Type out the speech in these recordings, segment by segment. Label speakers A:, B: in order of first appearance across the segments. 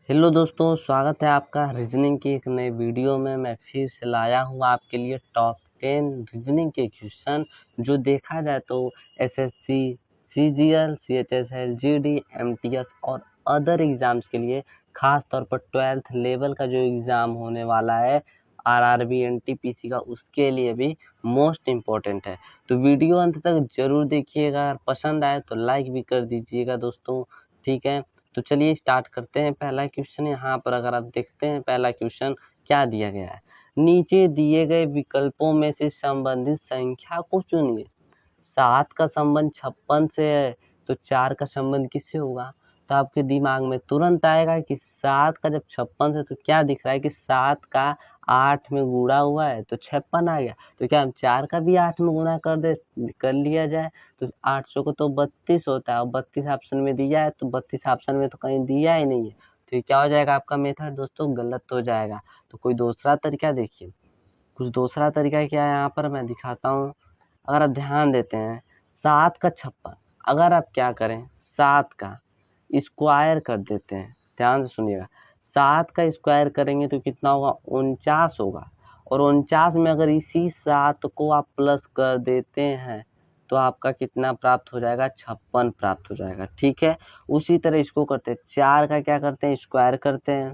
A: Hello दोस्तों, स्वागत है आपका रीजनिंग की एक नए वीडियो में। मैं फिर से लाया हूँ आपके लिए टॉप 10 रीजनिंग के क्वेश्चन जो देखा जाए तो SSC, CGL, CHSL, GD, MTS और अदर एग्जाम्स के लिए खास तौर पर 12th लेवल का जो एग्ज़ाम होने वाला है आरआरबी एनटीपीसी का, उसके लिए भी मोस्ट इम्पोर्टेंट है। तो वीडियो अंत तक जरूर देखिएगा, अगर पसंद आए तो लाइक भी कर दीजिएगा दोस्तों। ठीक है, तो चलिए स्टार्ट करते हैं। पहला क्वेश्चन यहाँ पर अगर आप देखते हैं, पहला क्वेश्चन क्या दिया गया है, नीचे दिए गए विकल्पों में से संबंधित संख्या को चुनिए। 7 का संबंध 56 से है, तो 4 का संबंध किससे होगा? तो आपके दिमाग में तुरंत आएगा कि 7 का जब 56 से, तो क्या दिख रहा है कि 7 का 8 में गुणा हुआ है तो 56 आ गया। तो क्या हम 4 का भी 8 में गुणा कर लिया जाए? तो 800 को तो 32 होता है और 32 ऑप्शन में दिया है, तो 32 ऑप्शन में तो कहीं दिया ही नहीं है। तो ये क्या हो जाएगा? आपका मेथड दोस्तों गलत हो जाएगा। तो कोई दूसरा तरीका देखिए। कुछ दूसरा तरीका क्या है यहाँ पर मैं दिखाता हूँ। अगर आप ध्यान देते हैं, 7 का 56, अगर आप क्या करें, 7 का स्क्वायर कर देते हैं। ध्यान से सुनिएगा, 7 का स्क्वायर करेंगे तो कितना होगा? 49 होगा। और 49 में अगर इसी 7 को आप प्लस कर देते हैं तो आपका कितना प्राप्त हो जाएगा? 56 प्राप्त हो जाएगा। ठीक है, उसी तरह इसको करते हैं। 4 का क्या करते हैं? स्क्वायर करते हैं।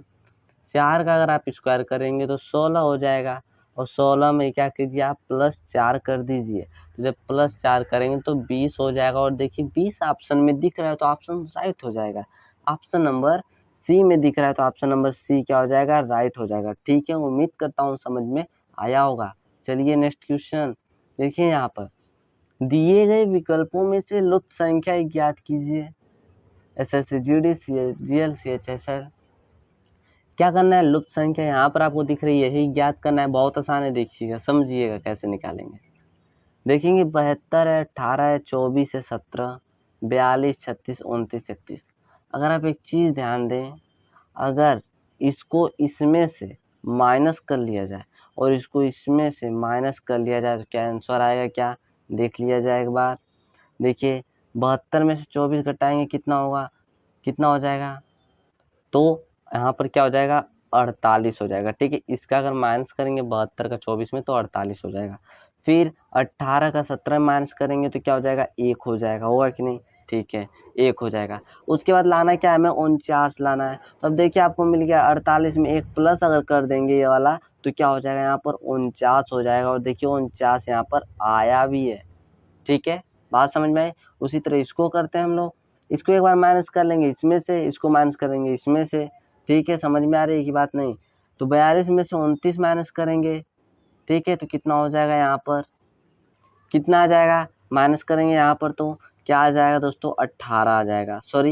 A: 4 का अगर आप स्क्वायर करेंगे तो 16 हो जाएगा। और 16 में क्या कीजिए, आप +4 कर दीजिए। तो जब +4 करेंगे तो 20 हो जाएगा। और देखिए 20 ऑप्शन में दिख रहा है तो ऑप्शन राइट हो जाएगा। ऑप्शन नंबर सी में दिख रहा है तो ऑप्शन नंबर सी क्या हो जाएगा? राइट हो जाएगा। ठीक है, उम्मीद करता हूँ समझ में आया होगा। चलिए नेक्स्ट क्वेश्चन देखिए। यहाँ पर दिए गए विकल्पों में से लुप्त संख्या ज्ञात कीजिए। SSC, GD, CGL, CHSL. क्या करना है? लुप्त संख्या यहाँ पर आपको दिख रही है, यही ज्ञात करना है। बहुत आसान है, देखिएगा समझिएगा कैसे निकालेंगे। देखेंगे 72 है, 18 है, 24 है, 17, 42, 36, 29, 31। अगर आप एक चीज ध्यान दें, अगर इसको इसमें से माइनस कर लिया जाए और इसको इसमें से माइनस कर लिया जाए तो क्या आंसर आएगा? क्या देख लिया जाए एक बार। देखिए 72 में से 24 घटाएंगे कितना होगा? कितना हो जाएगा? तो यहाँ पर क्या हो जाएगा? 48 हो जाएगा। ठीक है, इसका अगर माइनस करेंगे 72 का 24 में तो 48 हो जाएगा। फिर 18 का 17 माइनस करेंगे तो क्या हो जाएगा? 1 हो जाएगा। होगा कि नहीं? ठीक है, 1 हो जाएगा। उसके बाद लाना क्या है? हमें 49 लाना है। तो अब देखिए आपको मिल गया 48 में एक प्लस अगर कर देंगे ये वाला तो क्या हो जाएगा? यहाँ पर 49 हो जाएगा। और देखिए 49 यहाँ पर आया भी है। ठीक है, बात समझ में आई। उसी तरह इसको करते हैं हम लोग। इसको एक बार माइनस कर लेंगे इसमें से, इसको माइनस करेंगे इसमें से। ठीक है, समझ में आ रही है कि बात नहीं? तो 42 में से 29 माइनस करेंगे। ठीक है, तो कितना हो जाएगा? यहाँ पर कितना आ जाएगा? माइनस करेंगे यहाँ पर तो क्या आ जाएगा दोस्तों? 18 आ जाएगा। सॉरी,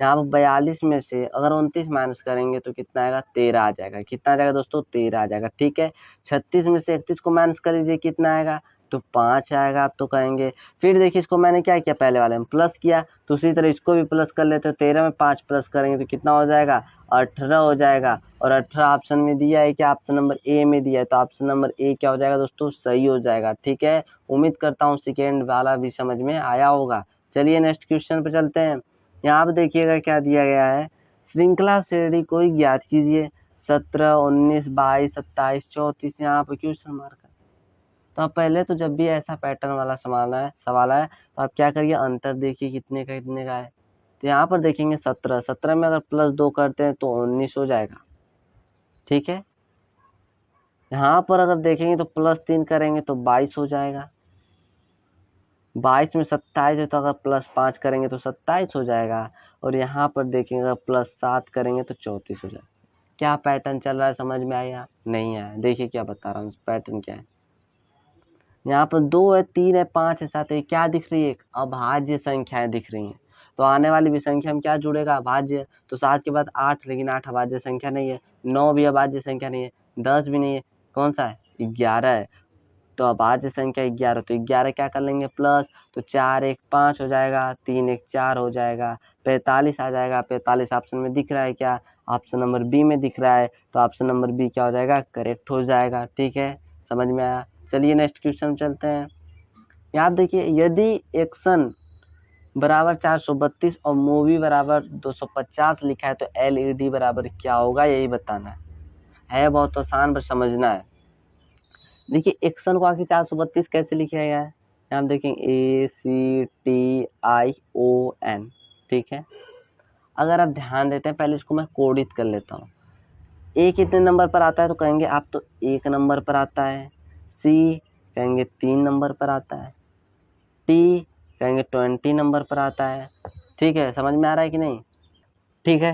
A: यहाँ पर 42 में से अगर 29 माइनस करेंगे तो कितना आएगा? 13 आ जाएगा। कितना आ जाएगा दोस्तों? 13 आ जाएगा। ठीक है, 36 में से 31 को माइनस कर लीजिए, कितना आएगा? तो 5 आएगा। आप तो कहेंगे फिर देखिए इसको मैंने क्या किया, पहले वाले में प्लस किया तो उसी तरह इसको भी प्लस कर लेते हो। 13 में 5 प्लस करेंगे तो कितना हो जाएगा? 18 हो जाएगा। और 18 ऑप्शन में दिया है, क्या ऑप्शन नंबर ए में दिया है, तो ऑप्शन नंबर ए क्या हो जाएगा दोस्तों? सही हो जाएगा। ठीक है, उम्मीद करता हूँ सेकेंड वाला भी समझ में आया होगा। चलिए नेक्स्ट क्वेश्चन पर चलते हैं। यहाँ पर देखिएगा क्या दिया गया है, श्रृंखला श्रेणी को ही ज्ञात कीजिए। 17, 19, 22, 27, 34 यहाँ पर क्वेश्चन मार्क है। तो आप पहले तो जब भी ऐसा पैटर्न वाला सवाल है तो आप क्या करिए, अंतर देखिए कितने का है। तो यहाँ पर देखेंगे 17, 17 में अगर +2 करते हैं तो 19 हो जाएगा। ठीक है, यहाँ पर अगर देखेंगे तो +3 करेंगे तो 22 हो जाएगा। 22 में 27 है तो अगर +5 करेंगे तो 27 हो जाएगा। और यहाँ पर देखेंगे अगर +7 करेंगे तो 34 हो जाएगा। क्या पैटर्न चल रहा है, समझ में आया? नहीं आया? देखिए क्या बता रहा हूँ, पैटर्न क्या है। यहाँ पर 2 है, 3 है, 5 है, 7 है, क्या दिख रही है? अभाज्य संख्याएं दिख रही हैं। तो आने वाली भी संख्या में क्या जुड़ेगा? अभाज्य। तो 7 के बाद 8, लेकिन 8 अभाज्य संख्या नहीं है। 9 भी अभाज्य संख्या नहीं है। 10 भी नहीं है। कौन सा है? 11 है। तो अभाज्य संख्या 11, तो 11 क्या कर लेंगे? प्लस। तो 4 1 5 हो जाएगा, 3 1 4 हो जाएगा, 45 आ जाएगा। 45 ऑप्शन में दिख रहा है क्या? ऑप्शन नंबर बी में दिख रहा है। तो ऑप्शन नंबर बी क्या हो जाएगा? करेक्ट हो जाएगा। ठीक है, समझ में आया? चलिए नेक्स्ट क्वेश्चन चलते हैं। यहाँ आप देखिए, यदि एक्शन बराबर 432 और मूवी बराबर 250 लिखा है, तो LED बराबर क्या होगा यही बताना है बहुत आसान पर समझना है। देखिए एक्शन को आखिर 432 कैसे लिखा गया है, यहाँ आप देखेंगे ACTION, ठीक है। अगर आप ध्यान देते हैं, पहले इसको मैं कोडित कर लेता हूँ। ए कितने नंबर पर आता है, तो कहेंगे आप तो 1 नंबर पर आता है। सी कहेंगे 3 नंबर पर आता है। टी कहेंगे 20 नंबर पर आता है। ठीक है, समझ में आ रहा है कि नहीं? ठीक है,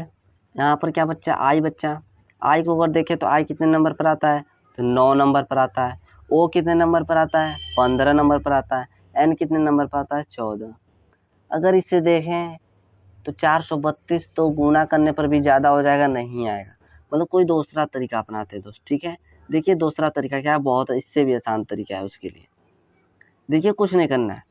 A: यहाँ पर क्या बच्चा, आई बच्चा। आई को अगर देखें तो आई कितने नंबर पर आता है, तो 9 नंबर पर आता है। ओ कितने नंबर पर आता है, 15 नंबर पर आता है। एन कितने नंबर पर आता है, 14। अगर इसे देखें तो 432 तो गुणा करने पर भी ज़्यादा हो जाएगा, नहीं आएगा। मतलब कोई दूसरा तरीका अपनाते हैं दोस्त, ठीक है। देखिए दूसरा तरीका क्या है, बहुत इससे भी आसान तरीका है उसके लिए। देखिए कुछ नहीं करना है,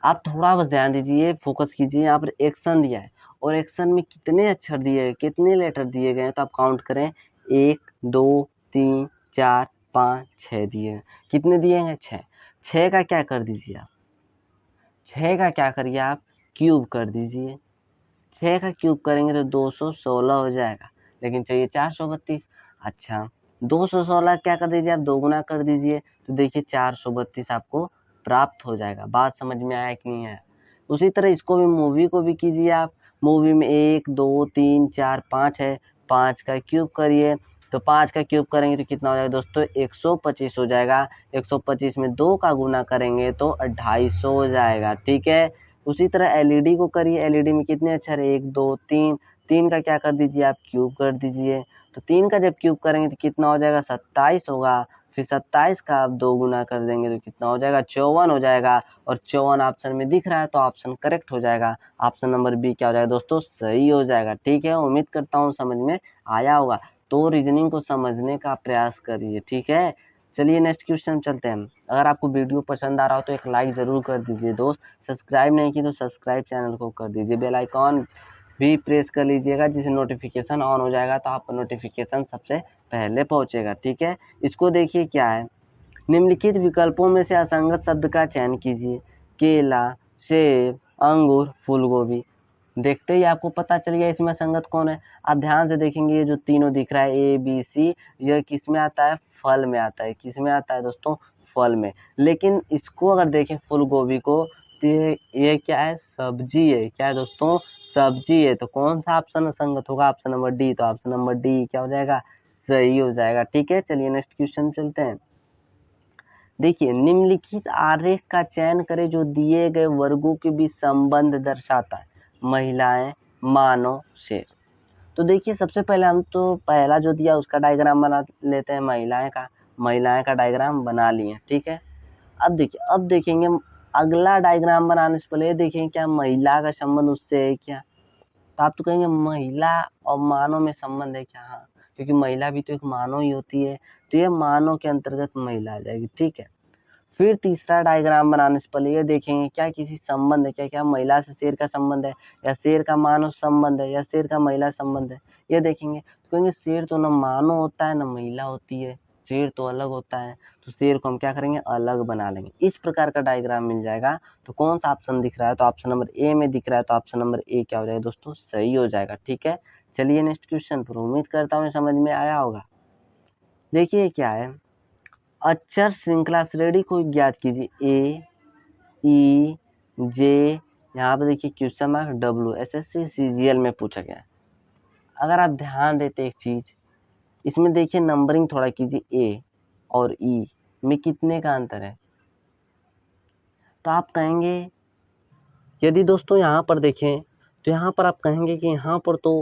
A: आप थोड़ा बस ध्यान दीजिए, फोकस कीजिए। यहाँ पर एक्शन दिया है और एक्शन में कितने अक्षर दिए गए, कितने लेटर दिए गए हैं, तो आप काउंट करें। 1 2 3 4 5 6 दिए हैं। कितने दिए हैं, 6। 6 का क्या कर दीजिए आप, 6 का क्या करिए आप, क्यूब कर दीजिए। 6 का क्यूब करेंगे तो 216 हो जाएगा, लेकिन चाहिए 432। अच्छा, 216 क्या कर दीजिए आप, दोगुना कर दीजिए, तो देखिए 432 आपको प्राप्त हो जाएगा। बात समझ में आया कि नहीं है? उसी तरह इसको भी, मूवी को भी कीजिए आप। मूवी में 1 2 3 4 5 है, 5 का क्यूब करिए, तो 5 का क्यूब करेंगे तो कितना हो जाएगा दोस्तों, 125 हो जाएगा। 125 में 2 का गुना करेंगे तो 250 हो जाएगा, ठीक है। उसी तरह एलईडी को करिए। एलईडी में कितने अक्षर है, 1 2 3। 3 का क्या कर दीजिए आप, क्यूब कर दीजिए, तो 3 का जब क्यूब करेंगे तो कितना हो जाएगा, 27 होगा। फिर 27 का आप 2 गुना कर देंगे तो कितना हो जाएगा, 54 हो जाएगा। और 54 ऑप्शन में दिख रहा है तो ऑप्शन करेक्ट हो जाएगा। ऑप्शन नंबर बी क्या हो जाएगा दोस्तों, सही हो जाएगा, ठीक है। उम्मीद करता हूँ समझ में आया होगा। तो रीजनिंग को समझने का प्रयास करिए, ठीक है। चलिए नेक्स्ट क्वेश्चन चलते हैं। अगर आपको वीडियो पसंद आ रहा हो तो एक लाइक जरूर कर दीजिए दोस्त। सब्सक्राइब नहीं की तो सब्सक्राइब चैनल को कर दीजिए। बेल आइकॉन भी प्रेस कर लीजिएगा, जिससे नोटिफिकेशन ऑन हो जाएगा तो आपको नोटिफिकेशन सबसे पहले पहुंचेगा, ठीक है। इसको देखिए क्या है, निम्नलिखित विकल्पों में से असंगत शब्द का चयन कीजिए। केला, सेब, अंगूर, फूलगोभी। देखते ही आपको पता चल गया इसमें संगत कौन है। आप ध्यान से देखेंगे, ये जो तीनों दिख रहा है ए बी सी, यह किस में आता है, फल में आता है। किस में आता है दोस्तों, फल में। लेकिन इसको अगर देखें फूल गोभी को, तो ये क्या है, सब्जी है। क्या है दोस्तों, सब्जी है। तो कौन सा ऑप्शन संगत होगा, ऑप्शन नंबर डी। तो ऑप्शन नंबर डी क्या हो जाएगा, सही हो जाएगा, ठीक है। चलिए नेक्स्ट क्वेश्चन चलते हैं। देखिए निम्नलिखित आरेख का चयन करें जो दिए गए वर्गों के बीच संबंध दर्शाता है। महिलाएं, मानव, शेर। तो देखिए सबसे पहले हम तो पहला जो दिया उसका डायग्राम बना लेते हैं, महिलाएं का डायग्राम बना लिए, ठीक है। अब देखिए, अब देखेंगे अगला डायग्राम बनाने से पहले देखेंगे क्या महिला का संबंध उससे है क्या। तो आप तो कहेंगे महिला और मानव में संबंध है क्या, हाँ, क्योंकि महिला भी तो एक मानव ही होती है, तो ये मानव के अंतर्गत महिला आ जाएगी, ठीक है। फिर तीसरा डायग्राम बनाने से पहले ये देखेंगे क्या किसी संबंध है क्या, क्या महिला से शेर का संबंध है, या शेर का मानव संबंध है, या शेर का महिला संबंध है, ये देखेंगे। तो कहेंगे शेर तो न मानव होता है न महिला होती है, शेर तो अलग होता है, तो शेर को हम क्या करेंगे, अलग बना लेंगे। इस प्रकार का डायग्राम मिल जाएगा। तो कौन सा ऑप्शन दिख रहा है, तो ऑप्शन नंबर ए में दिख रहा है, तो ऑप्शन नंबर ए क्या हो जाएगा दोस्तों, सही हो जाएगा, ठीक है। चलिए नेक्स्ट क्वेश्चन पर, उम्मीद करता हूँ समझ में आया होगा। देखिए क्या है, अक्षर श्रृंखला श्रेणी को ज्ञात कीजिए। ए ई जे, यहाँ पे देखिए question mark W, SSC CGL में पूछा गया है। अगर आप ध्यान देते एक चीज, इसमें देखिए नंबरिंग थोड़ा कीजिए, ए और ई में कितने का अंतर है। तो आप कहेंगे, यदि दोस्तों यहाँ पर देखें तो यहाँ पर आप कहेंगे कि यहाँ पर तो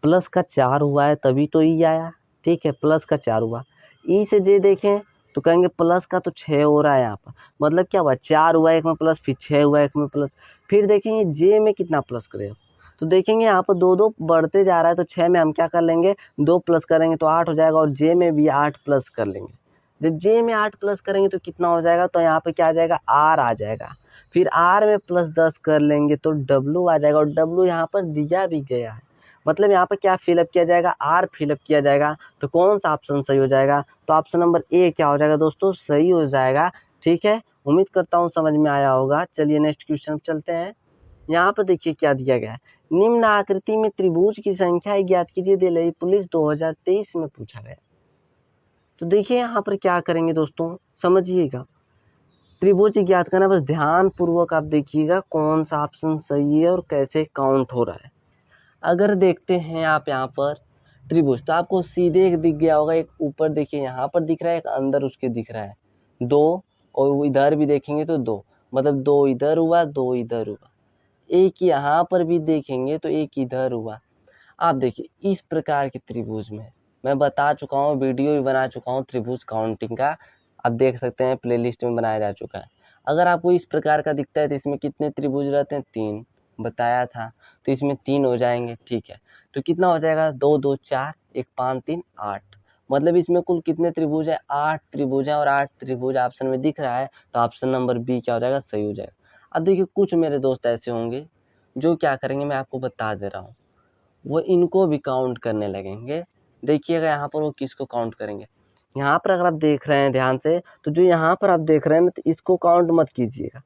A: प्लस का 4 हुआ है तभी तो ई आया, ठीक है, प्लस का 4 हुआ। ई से जे देखें तो कहेंगे प्लस का तो 6 हो रहा है यहाँ पर, मतलब क्या हुआ, 4 हुआ एक में प्लस, फिर 6 हुआ एक में प्लस। फिर देखेंगे जे में कितना प्लस करेगा, तो देखेंगे यहाँ पर 2 बढ़ते जा रहा है, तो 6 में हम क्या कर लेंगे, 2 प्लस करेंगे तो 8 हो जाएगा, और जे में भी 8 प्लस कर लेंगे। जब जे में 8 प्लस करेंगे तो कितना हो जाएगा, तो यहाँ पे क्या आ जाएगा, आर आ जाएगा। फिर आर में प्लस 10 कर लेंगे तो डब्लू आ जाएगा, और डब्लू यहाँ पर दिया भी गया है, मतलब यहाँ पर क्या फिलअप किया जाएगा, आर फिलअप किया जाएगा। तो कौन सा ऑप्शन सही हो जाएगा, तो ऑप्शन नंबर ए क्या हो जाएगा दोस्तों, सही हो जाएगा, ठीक है। उम्मीद करता हूँ समझ में आया होगा। चलिए नेक्स्ट क्वेश्चन चलते हैं। यहाँ पर देखिए क्या दिया गया है, निम्न आकृति में त्रिभुज की संख्या ज्ञात कीजिए, दिल्ली पुलिस 2023 में पूछा गया। तो देखिए यहाँ पर क्या करेंगे दोस्तों, समझिएगा। त्रिभुज ज्ञात करना, बस ध्यान पूर्वक आप देखिएगा कौन सा ऑप्शन सही है और कैसे काउंट हो रहा है। अगर देखते हैं आप यहाँ पर त्रिभुज, तो आपको सीधे एक दिख गया होगा, एक ऊपर देखिए यहाँ पर दिख रहा है, एक अंदर उसके दिख रहा है, दो, और इधर भी देखेंगे तो दो, मतलब दो इधर हुआ, दो इधर हुआ। एक यहाँ पर भी देखेंगे तो एक इधर हुआ। आप देखिए इस प्रकार के त्रिभुज में मैं बता चुका हूँ, वीडियो भी बना चुका हूँ त्रिभुज काउंटिंग का, आप देख सकते हैं, प्लेलिस्ट में बनाया जा चुका है। अगर आपको इस प्रकार का दिखता है तो इसमें कितने त्रिभुज रहते हैं, 3 बताया था, तो इसमें 3 हो जाएंगे, ठीक है। तो कितना हो जाएगा, 2 2 4, 1 5 3 8, मतलब इसमें कुल कितने त्रिभुज है, 8 त्रिभुज है, और 8 त्रिभुज ऑप्शन में दिख रहा है, तो ऑप्शन नंबर बी क्या हो जाएगा, सही हो जाएगा। अब देखिए कुछ मेरे दोस्त ऐसे होंगे जो क्या करेंगे, मैं आपको बता दे रहा हूँ, वो इनको भी काउंट करने लगेंगे। देखिएगा यहाँ पर वो किसको काउंट करेंगे। यहाँ पर अगर आप देख रहे हैं ध्यान से, तो जो यहाँ पर आप देख रहे हैं ना, तो इसको काउंट मत कीजिएगा,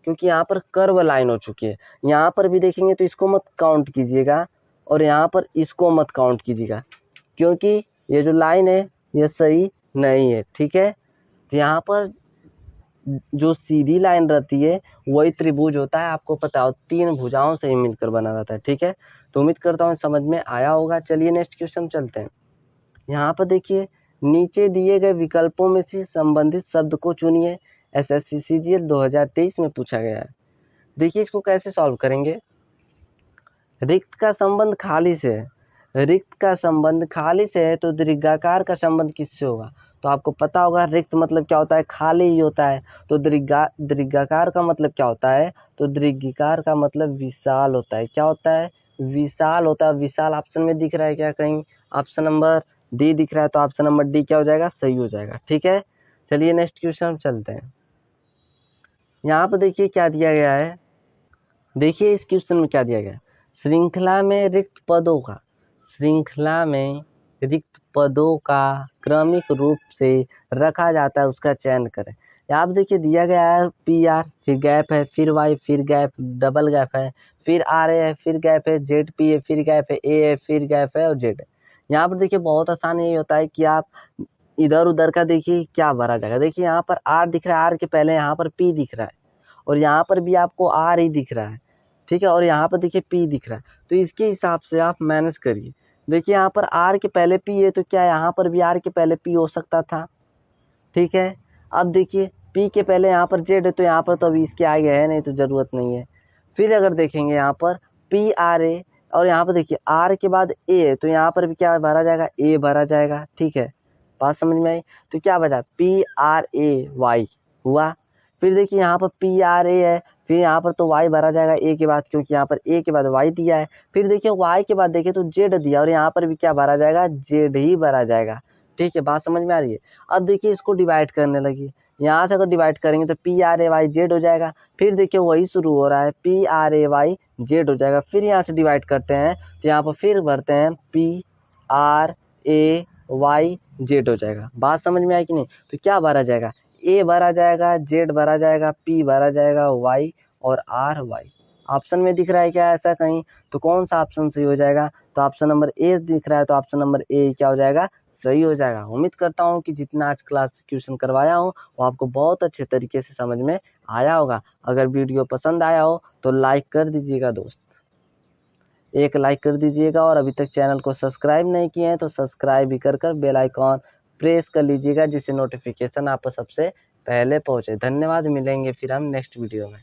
A: क्योंकि यहाँ पर कर्व लाइन हो चुकी है। यहाँ पर भी देखेंगे तो इसको मत काउंट कीजिएगा, और यहाँ पर इसको मत काउंट कीजिएगा, क्योंकि ये जो लाइन है ये सही नहीं है, ठीक है। तो यहाँ पर जो सीधी लाइन रहती है वही त्रिभुज होता है, आपको पता हो, 3 भुजाओं से ही मिलकर बना रहता है, ठीक है। तो उम्मीद करता हूँ समझ में आया होगा। चलिए नेक्स्ट क्वेश्चन चलते हैं। यहाँ पर देखिए, नीचे दिए गए विकल्पों में से संबंधित शब्द को चुनिए। एसएससी सीजीएल 2023 में पूछा गया है। देखिए इसको कैसे सॉल्व करेंगे। रिक्त का संबंध खाली से है, रिक्त का संबंध खाली से है, तो दीर्घाकार का संबंध किससे होगा। तो आपको पता होगा रिक्त मतलब क्या होता है, खाली ही होता है। तो दीर्घाकार का मतलब क्या होता है, तो दीर्घिकार का मतलब विशाल होता है। क्या होता है, विशाल होता है। विशाल ऑप्शन में दिख रहा है क्या, कहीं ऑप्शन नंबर डी दिख रहा है, तो ऑप्शन नंबर डी क्या हो जाएगा, सही हो जाएगा, ठीक है। चलिए नेक्स्ट क्वेश्चन चलते हैं। यहाँ पर देखिए क्या दिया गया है, देखिए इस क्वेश्चन में क्या दिया गया है, श्रृंखला में रिक्त पदों का, श्रृंखला में रिक्त पदों का क्रमिक रूप से रखा जाता है, उसका चयन करें। यहाँ पर देखिए दिया गया है पी आर, फिर गैप है, फिर वाई, फिर गैप, डबल गैप है, फिर आर ए है, फिर गैप है, जेड पी है, फिर गैप है, ए है, फिर गैप है, और जेड है। यहाँ पर देखिए बहुत आसान यही होता है कि आप इधर उधर का देखिए क्या भरा जाएगा। देखिए यहाँ पर आर दिख रहा है, आर के पहले यहाँ पर पी दिख रहा है, और यहाँ पर भी आपको आर ही दिख रहा है, ठीक है, और यहाँ पर देखिए पी दिख रहा है। तो इसके हिसाब से आप मैनेज करिए। देखिए यहाँ पर आर के पहले पी है, तो क्या यहाँ पर भी आर के पहले पी हो सकता था, ठीक है। अब देखिए पी के पहले यहाँ पर जेड है, तो यहाँ पर तो अभी इसके आगे है नहीं, तो ज़रूरत नहीं है। फिर अगर देखेंगे यहाँ पर पी आर ए, और यहाँ पर देखिए आर के बाद ए है, तो यहाँ पर भी क्या भरा जाएगा, ए भरा जाएगा, ठीक है। बात समझ में आई। तो क्या बचा, पी आर ए वाई हुआ। फिर देखिए यहाँ पर पी आर ए है, फिर यहाँ पर तो वाई भरा जाएगा ए के बाद, क्योंकि यहाँ पर ए के बाद वाई दिया है। फिर देखिए वाई के बाद देखिए तो जेड दिया, और यहाँ पर भी क्या भरा जाएगा, जेड ही भरा जाएगा, ठीक है। बात समझ में आ रही है। अब देखिए इसको डिवाइड करने लगी, यहाँ से अगर डिवाइड करेंगे तो P R A Y Z हो जाएगा। फिर देखिए वही शुरू हो रहा है, P R A Y Z हो जाएगा। फिर यहाँ से डिवाइड करते हैं तो यहाँ पर फिर भरते हैं P R A Y Z हो जाएगा। बात समझ में आई कि नहीं। तो क्या भरा जाएगा, ए भरा जाएगा, जेड भरा जाएगा, पी भरा जाएगा, वाई और आर वाई। ऑप्शन में दिख रहा है क्या ऐसा कहीं, तो कौन सा ऑप्शन सही हो जाएगा, तो ऑप्शन नंबर ए दिख रहा है, तो ऑप्शन नंबर ए क्या हो जाएगा, सही हो जाएगा। उम्मीद करता हूँ कि जितना आज क्लास क्वेश्चन करवाया हूँ वो आपको बहुत अच्छे तरीके से समझ में आया होगा। अगर वीडियो पसंद आया हो तो लाइक कर दीजिएगा दोस्त, एक लाइक कर दीजिएगा, और अभी तक चैनल को सब्सक्राइब नहीं किए हैं तो सब्सक्राइब भी कर बेल आइकॉन प्रेस कर लीजिएगा, जिससे नोटिफिकेशन आपको सबसे पहले पहुंचे। धन्यवाद, मिलेंगे फिर हम नेक्स्ट वीडियो में।